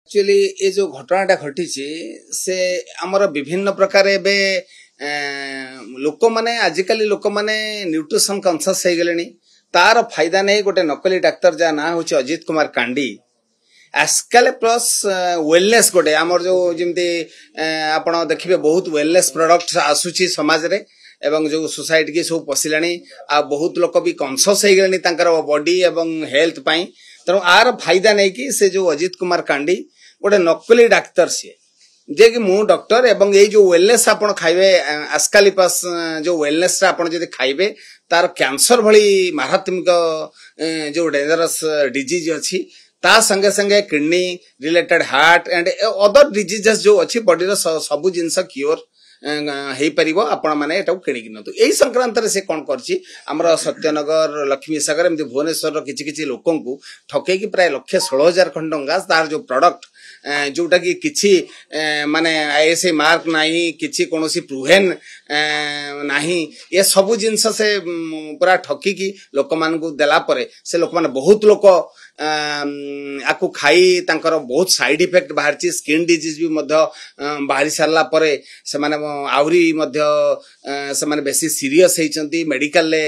Actually ये जो घटनाटा घटी से आमर विभिन्न प्रकार एबे लोक माने आजिकली लोक माने न्यूट्रिशन कॉन्शियस हो गले तार फायदा नहीं गोटे नकली डाक्तर जहाँ ना हूँ Ajit Kumar Kandi SQL plus wellness गोटे आमर जो जमती आपण देखिए बहुत वेलनेस प्रोडक्ट आसूची समाज रे एवं जो सोसाइटी की सब पशिलानी आ बहुत लोक भी कॉन्शियस हो गले बॉडी एवं हेल्थ पाई तेणु आर फायदा नहीं कि से जो अजित कुमार कांडी गोटे नकली डाक्तर सी जे कि मु डॉक्टर एवं ये जो वेलनेस आपण खाइबे एस्कालिपास जो वेलनेस आपण जदि खाइबे तार कैंसर भली मारात्मक जो डेंजरस डिजीज अच्छी ता संगे संगे kidney related heart and other diseases जो अच्छी बॉडी सबू जिनस क्योर हो पार आपण मैंने किणिक नियंतु यही संक्रांत से कौन कर सत्यनगर लक्ष्मी सागर एमती भुवनेश्वर किसी लोक ठकई प्राय 1,16,000 खंड टंका तार जो प्रोडक्ट जोटा कि किछि माने आईएसआई मार्क नाही किछि कोनोसी प्रूवेन नाही ये सबु जिंस से पूरा ठकी की लोक मान को देला परे से लोक मान बहुत लोक आकु खाई तांकर बहुत साइड इफेक्ट बाहर छि स्किन डिजीज भी मध्य बाहरी सारला परे से माने आउरी मध्य से माने बेसी सीरियस हेचंती मेडिकल ले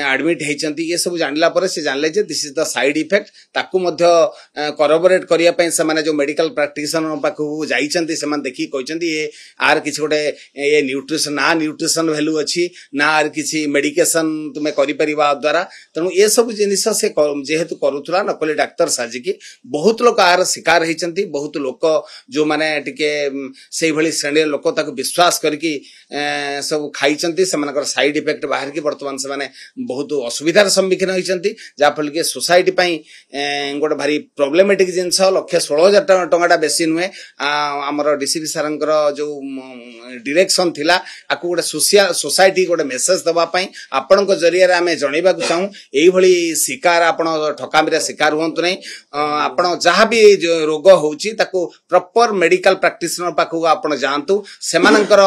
एडमिट हेचंती ये सब जानला परे से जानले जे this is the side effect ताकु मध्य कोरोबोरेट करिया पई से माने जो मेडिकल प्रैक्टिशनर पाखु जाइचंती से माने देखि कहचंती ये आर किछि गोटे ये न्यूट्रिशन ना न्यूट्रिशन वैल्यू अछि ना आर किछि मेडिकेशन तुमे करि परिबा द्वारा तेणु ये सब जिनिस से जेहेतु करूथला नकली डाक्तर साजिकी बहुत लोक आर शिकार हेचंती बहुत लोक जो माने टिके सेही भली श्रेणी लोक ताकु विश्वास करके सब खाइचंती से मानकर साइड इफेक्ट बाहर की वर्तमान से माने बहुत असुविधार सम्मुखीन होइचंती जा फल के सोसाइटी पई गोटे भारी प्रॉब्लमेटिक जिंस 1,16,000 टंकाटा बेसी नुहे आमर डीसीपी सारंकर जो डायरेक्शन थिला आकु गोटे सोसाइटी गोटे मेसेज दबा पई आपनक जरिया आमे जणैबा को चाहू एही भली शिकार आपण ठकामी रे शिकार हुंतु नै आपण जहा भी रोग होउची ताको प्रॉपर मेडिकल प्रैक्टिशनर पाखु आपण जानतु सेमानकर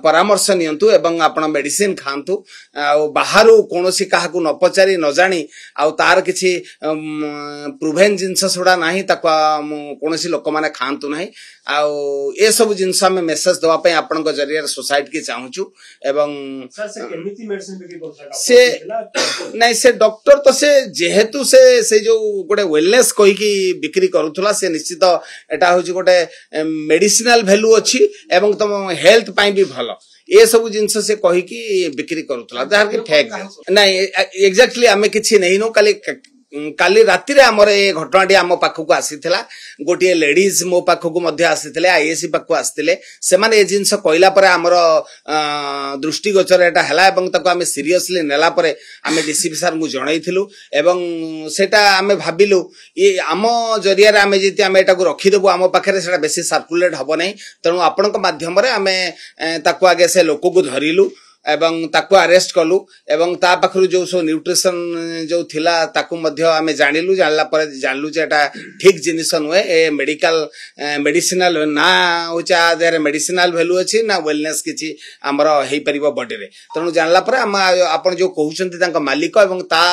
परामर्श नियंतु एवं आपण मेडिसिन खांतु आ बाहरु कोनोसी काहाकू न पचारी न जानी आ तार किछि प्रूवेन जिंस सुडा नाही ताको कोनोसी लोक माने खांतु नाही आ ए सब जिंस हम मेसेज दवा पय आपनक जरिया सोसाइटी के चाहूचु एवं सर से केमिति मेडिसिन बिक्री करता से नहीं से डॉक्टर तो से जेहेतु से जो गोटे वेलनेस कहि की बिक्री करूथला से निश्चित एटा होची गोटे मेडिसिनल वैल्यू अछि एवं तुम हेल्थ पाई भी भलो ये सब जिनस से कही की बिक्री करूथला जहार के फेक नहीं एग्जैक्टली आमे किछि नहीं नो काली राति रे हमर ए घटनाटी आम पाखक आसीथिला गोटे लेडीज मो पाखक मध्य आसीथिले आईएससी पाखक आसीथिले से माने ए जिंस कहला परे हमर दृष्टिगोचर एटा हला एवं ताको आमे सीरियसली नेला परे आमे डीसीपी सर मु जणाइथिलु एवं सेटा आमे भाबिलु ये आम जरिया रे आमे जेति आमे एटा को रखि देबो आम पाखरे सेटा बेसी सर्कुलेट हबो नै तणु आपनक माध्यम रे आमे ताको आगे से लोक को धरिलु एवं ताको अरेस्ट कलु एवं ता पाखरु जो सो न्यूट्रिशन जो थिला ताको मध्य आमे जानिलु जानला पर जानलु जे एटा ठीक जिनिस नहे ए मेडिकल मेडिसिनल ना होचा देर मेडिसिनल वैल्यू अछि ना वेलनेस किछि हमर हेई परिबो बॉडी रे तनु जानला पर हम आपण जो कहउचंती तांका मालिक एवं ता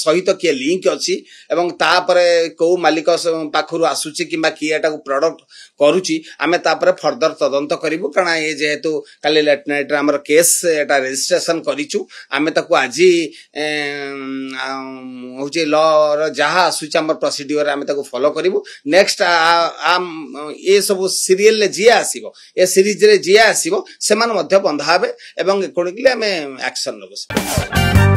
सहित के लिंक अछि एवं ता पर को मालिक पाखरु आसुछि किबा कि एटा को प्रोडक्ट करूछि आमे ता पर फर्दर तदंत करिवु कारण ए जेहेतु काली लेट नाइट रे हमर केस रेजिस्ट्रेशन करिचु आमे ताको आजी होचे लॉ र जहा आसुची हमर प्रोसीड्यूर आमे ताको फॉलो करिवु नेक्स्ट ए सब सीरियल ले जिया आसीबो ए सीरीज रे जिया आसीबो सेमान मध्य बंधा हेबे एवं कोनकले आमे एक्शन लबो।